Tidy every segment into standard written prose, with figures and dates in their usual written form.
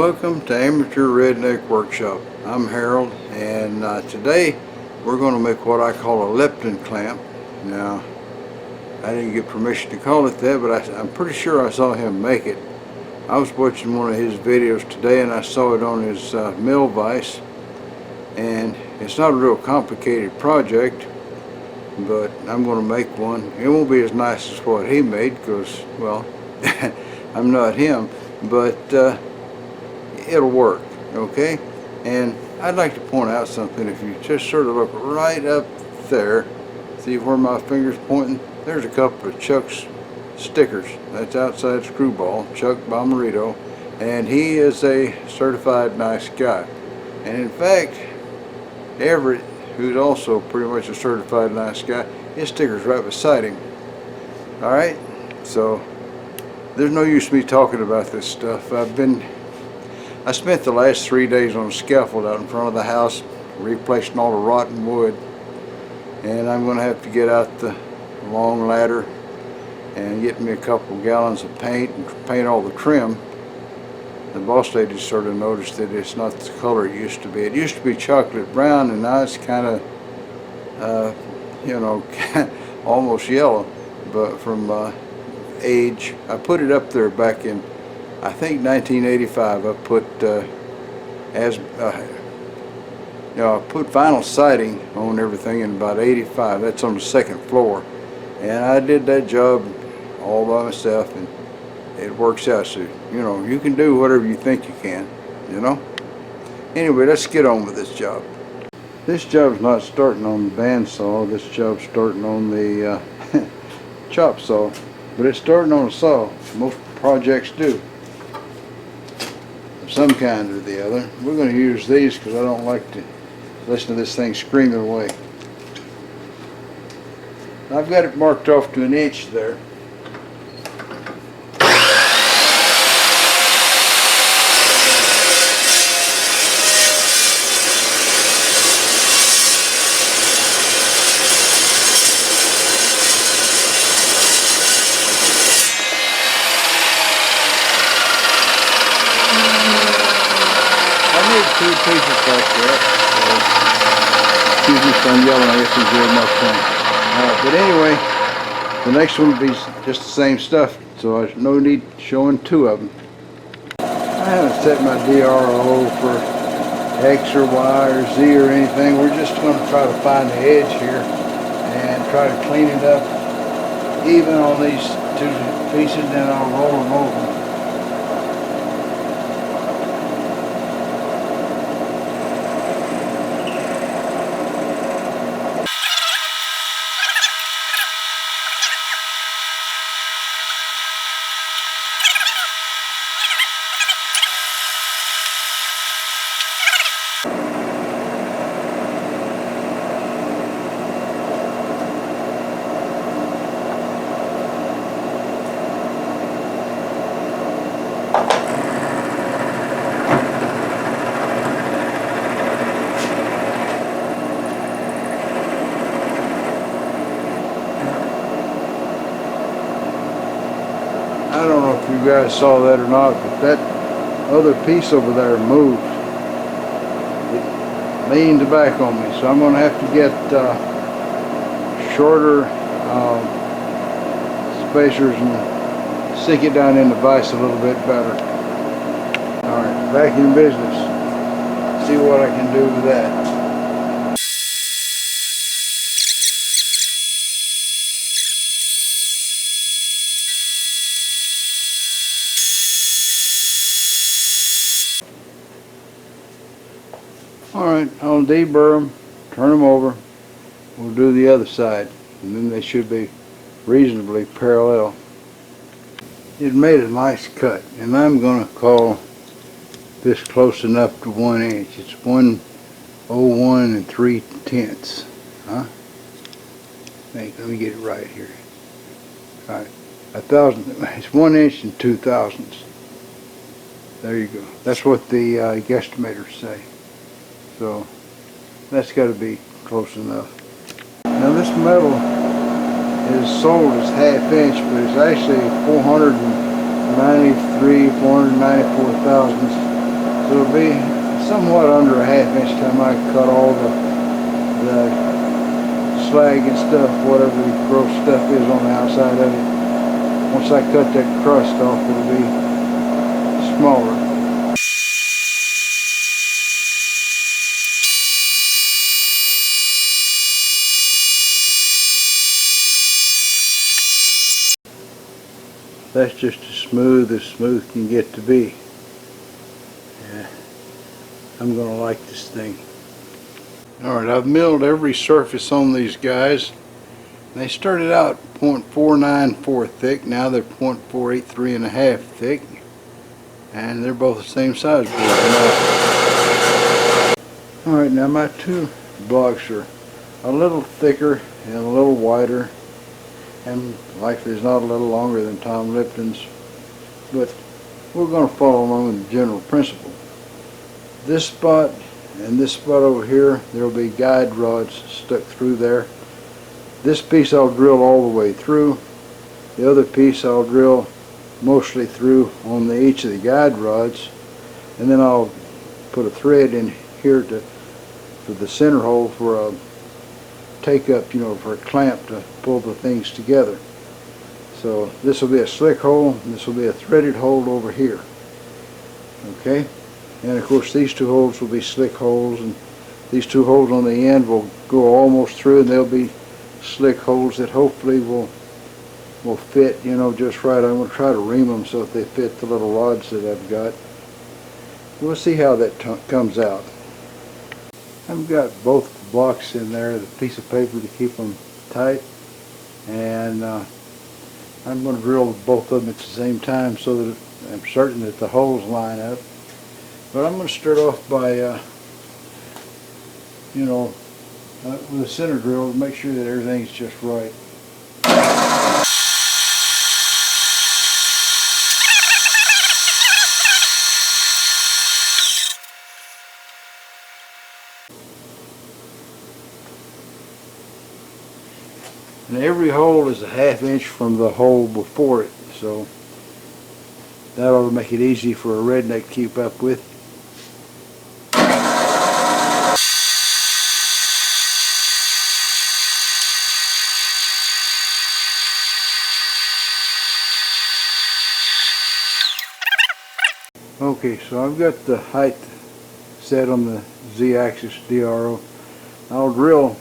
Welcome to Amateur Redneck Workshop. I'm Harold, and today we're going to make what I call a Lipton clamp. Now, I didn't get permission to call it that, but I'm pretty sure I saw him make it. I was watching one of his videos today and I saw it on his mill vise, and it's not a real complicated project, but I'm going to make one. It won't be as nice as what he made because, well, I'm not him, but it'll work, okay? And I'd like to point out something. If you just sort of look right up there, see where my finger's pointing? There's a couple of Chuck's stickers. That's outside Screwball, Chuck Bomarito, and he is a certified nice guy. And in fact, Everett, who's also pretty much a certified nice guy, his sticker's right beside him. Alright, so there's no use me talking about this stuff. I spent the last 3 days on a scaffold out in front of the house, replacing all the rotten wood, and I'm going to have to get out the long ladder and get me a couple gallons of paint and paint all the trim. The boss lady sort of noticed that it's not the color it used to be. It used to be chocolate brown, and now it's kind of, you know, almost yellow, but from age. I put it up there back in, I think, 1985. I put I put vinyl siding on everything in about 85. That's on the second floor, and I did that job all by myself, and it works out. So, you know, you can do whatever you think you can, you know. Anyway, let's get on with this job. This job's not starting on the bandsaw. This job's starting on the chop saw, but it's starting on a saw. Most projects do, of some kind or the other. We're going to use these because I don't like to listen to this thing screaming away. I've got it marked off to 1 inch there. Two pieces like that. Excuse me if I'm yelling, I guess he's very much fun. But anyway, the next one will be just the same stuff, so there's no need showing two of them. I haven't set my DRO for X or Y or Z or anything. We're just going to try to find the edge here and try to clean it up even on these two pieces, then I'll roll them over. I don't know if you guys saw that or not, but that other piece over there moved. It leaned back on me, so I'm going to have to get shorter spacers and sink it down in the vise a little bit better. Alright, back in business. See what I can do with that. Alright, I'll deburr them, turn them over. We'll do the other side, and then they should be reasonably parallel. It made a nice cut, and I'm going to call this close enough to 1 inch. It's 101 3/10. Huh? Let me get it right here. Alright, 1,000. It's 1 inch and 2 thousandths. There you go. That's what the guesstimators say. So that's got to be close enough. Now this metal is sold as 1/2 inch, but it's actually 493, 494 thousandths. It'll be somewhat under a half-inch time I cut all the slag and stuff, whatever the gross stuff is on the outside of it. Once I cut that crust off, it'll be smaller. That's just as smooth can get to be. Yeah, I'm gonna like this thing. Alright, I've milled every surface on these guys. They started out 0.494 thick, now they're 0.483 and a half thick. And they're both the same size. Alright, now my two blocks are a little thicker and a little wider, and likely is not a little longer than Tom Lipton's, but we're going to follow along with the general principle. This spot and this spot over here, there will be guide rods stuck through there. This piece I'll drill all the way through. The other piece I'll drill mostly through on each of the guide rods, and then I'll put a thread in here for the center hole for a take up, for a clamp to pull the things together. So this will be a slick hole, and this will be a threaded hole over here. Okay, and of course these two holes will be slick holes, and these two holes on the end will go almost through, and they'll be slick holes that hopefully will fit, just right. I'm going to try to ream them so that they fit the little rods that I've got. We'll see how that comes out. I've got both blocks in there, the piece of paper to keep them tight, and I'm going to drill both of them at the same time so that I'm certain that the holes line up. But I'm going to start off by with a center drill to make sure that everything's just right. And every hole is a half-inch from the hole before it, so that ought to make it easy for a redneck to keep up with. Okay, so I've got the height set on the Z-axis DRO. I'll drill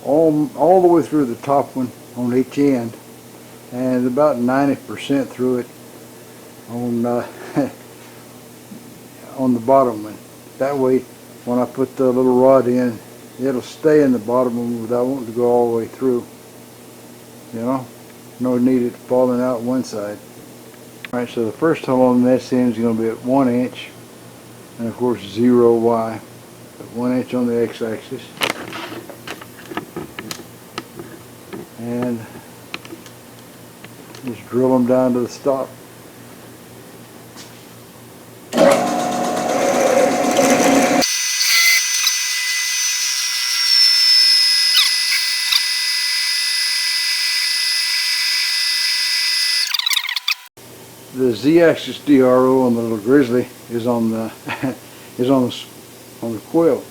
all the way through the top one on each end, and about 90% through it on on the bottom one. That way, when I put the little rod in, it'll stay in the bottom one without wanting to go all the way through. No need it falling out one side. Alright, so the first hole on this end is going to be at 1 inch, and of course 0 Y. But 1 inch on the x-axis. And just drill them down to the stop. The Z-axis DRO on the little grizzly is on the on the quill,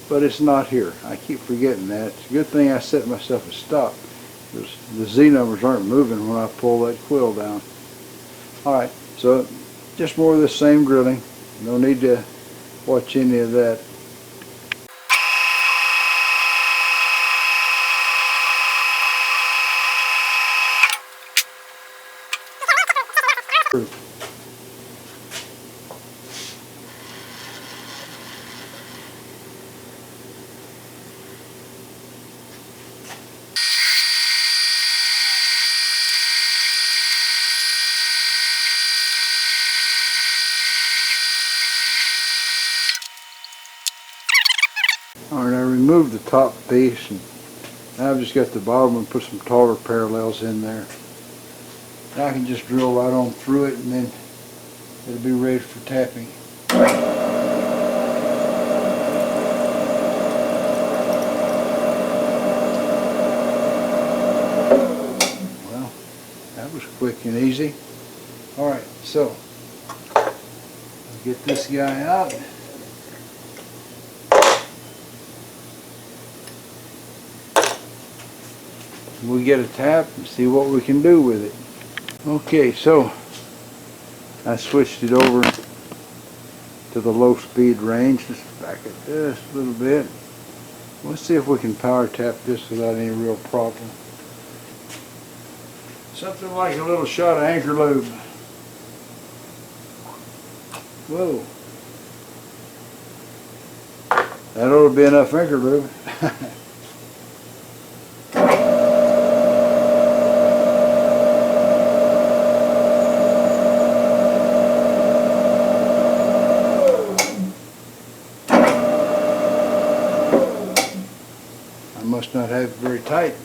but it's not here. I keep forgetting that. It's a good thing I set myself a stop, because the Z numbers aren't moving when I pull that quill down. Alright, so just more of the same drilling. No need to watch any of that. Alright, I removed the top piece, and now I've just got the bottom and put some taller parallels in there. Now I can just drill right on through it, and then it'll be ready for tapping. Well, that was quick and easy. Alright, so Get this guy out. We'll get a tap and see what we can do with it. Okay, so I switched it over to the low speed range. Let's back it just a little bit. Let's see if we can power tap this without any real problem. Something like a little shot of anchor lube. Whoa. That ought to be enough anchor lube. I must not have it very tight.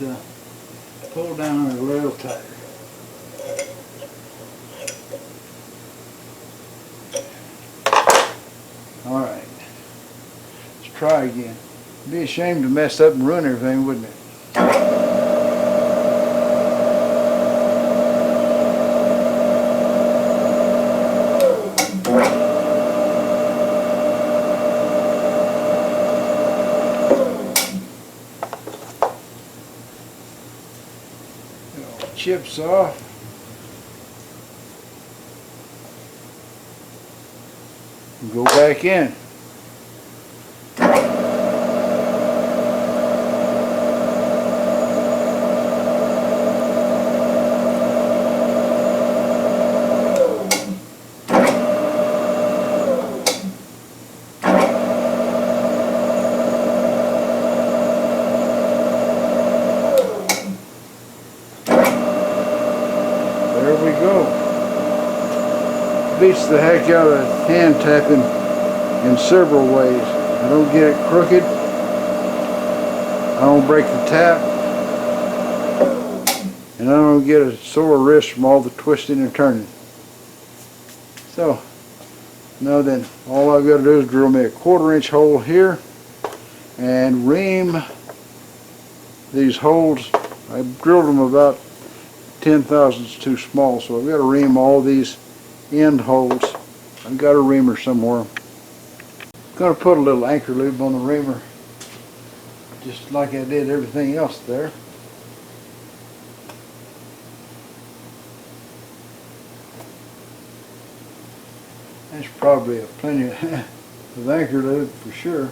Let's pull down a little tighter. Alright, let's try again. It'd be a shame to mess up and ruin everything, wouldn't it? Chips off. And go back in. There we go. Beats the heck out of hand tapping in several ways. I don't get it crooked. I don't break the tap. And I don't get a sore wrist from all the twisting and turning. So, now then, all I've got to do is drill me a 1/4 inch hole here and ream these holes. I drilled them about 10 thousandths too small, so I've got to ream all these end holes. I've got a reamer somewhere. I'm going to put a little anchor lube on the reamer, just like I did everything else there. That's probably a plenty of anchor lube for sure.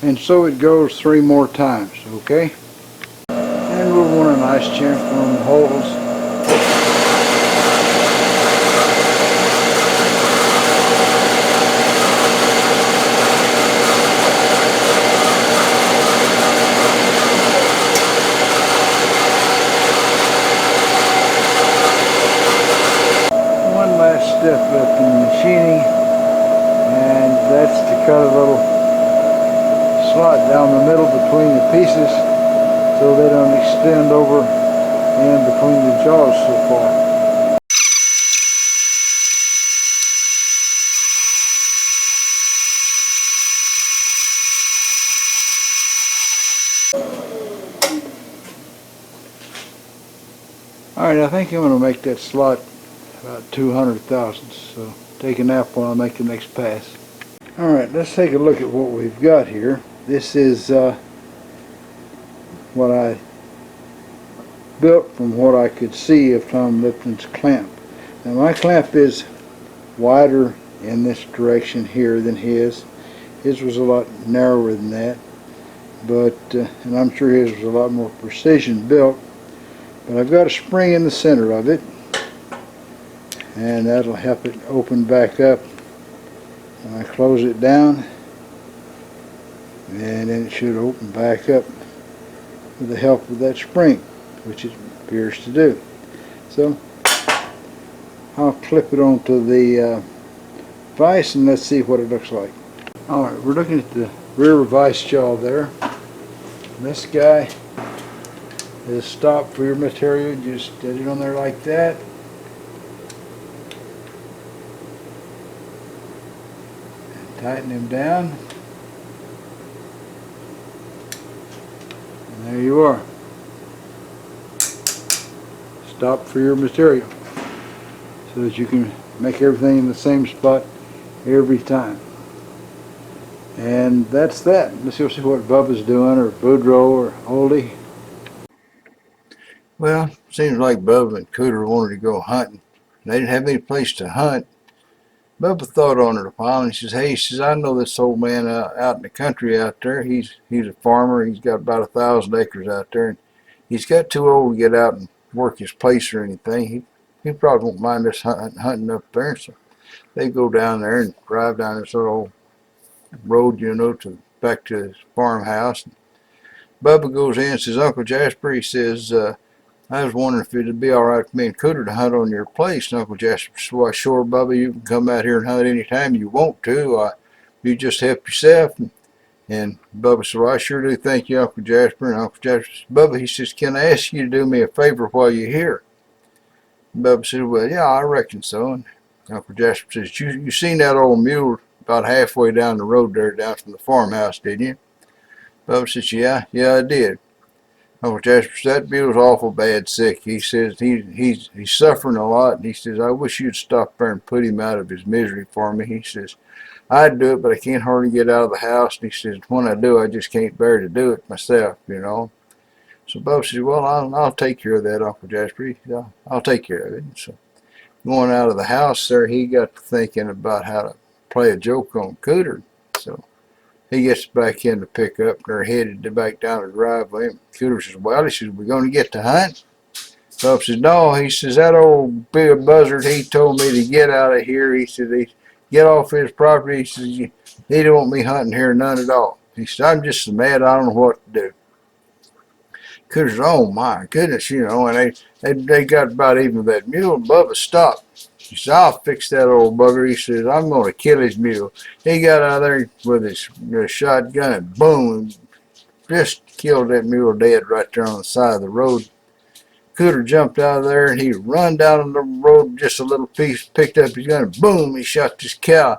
And so it goes 3 more times, okay? And we'll want a nice chamfer on the holes. One last step left in the machining, and that's to cut a little slot down the middle between the pieces so they don't extend over and between the jaws so far. Alright, I think I'm going to make that slot about 200 thousandths, so take a nap while I make the next pass. Alright, let's take a look at what we've got here. This is what I built from what I could see of Tom Lipton's clamp. Now my clamp is wider in this direction here than his. His was a lot narrower than that, but and I'm sure his was a lot more precision built. But I've got a spring in the center of it, and that'll help it open back up. And I close it down, and then it should open back up with the help of that spring, which it appears to do. So I'll clip it onto the vise and let's see what it looks like. Alright, we're looking at the rear vise jaw there. This guy is stop for your material. Just get it on there like that. And tighten him down. And there you are. Stop for your material. So that you can make everything in the same spot every time. And that's that. Let's go see what Bubba's doing, or Boudreaux, or Oldie. Well, seems like Bubba and Cooter wanted to go hunting. They didn't have any place to hunt. Bubba thought on it a while, and he says, "Hey," he says, "I know this old man out in the country out there. He's a farmer. He's got about 1,000 acres out there, and he's got too old to get out and work his place or anything. He probably won't mind us hunting up there." So they go down there and drive down this little road, back to his farmhouse. Bubba goes in and says, "Uncle Jasper," he says, "I was wondering if it'd be all right for me and Cooter to hunt on your place." And Uncle Jasper said, "Why, sure, Bubba, you can come out here and hunt anytime you want to. You just help yourself." And Bubba said, "Well, I sure do thank you, Uncle Jasper." And Uncle Jasper says, "Bubba," he says, "can I ask you to do me a favor while you're here?" And Bubba said, "Well, yeah, I reckon so." And Uncle Jasper says, You seen that old mule about halfway down the road there, down from the farmhouse, didn't you?" Bubba says, "Yeah, I did." Uncle Jasper said, "That mule's awful bad sick." He says, he's suffering a lot. And he says, "I wish you'd stop there and put him out of his misery for me." He says, "I'd do it, but I can't hardly get out of the house." And he says, "When I do, I just can't bear to do it myself. So Bubba says, "Well, I'll take care of that, Uncle Jasper. I'll take care of it." And so going out of the house there, he got to thinking about how to play a joke on Cooter. So he gets back in the pickup, and they're headed back down the driveway. And Cooter says, "Well," he says, "we're going to get to hunt?" Bubba says, "No," he says, "that old big buzzard, he told me to get out of here." He said, "Get off his property." He says, "He don't want me hunting here none at all." He said, "I'm just so mad I don't know what to do." Cooter says, "Oh my goodness," and they got about even with that mule, and Bubba stopped. He said, "I'll fix that old bugger." He says, "I'm going to kill his mule." He got out there with his shotgun and boom, just killed that mule dead right there on the side of the road. Cooter jumped out of there and he run down on the road just a little piece, picked up his gun, and boom, he shot this cow.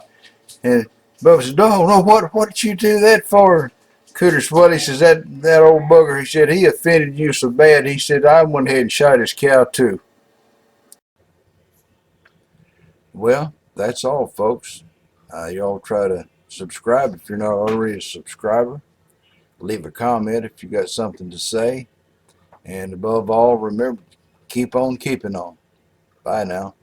And Bubba said, No, what did you do that for?" Cooter said, "Well," he says, that old bugger," he said, "he offended you so bad," he said, "I went ahead and shot his cow too." Well, that's all, folks. Y'all try to subscribe if you're not already a subscriber. Leave a comment if you got something to say. And above all, remember, keep on keeping on. Bye now.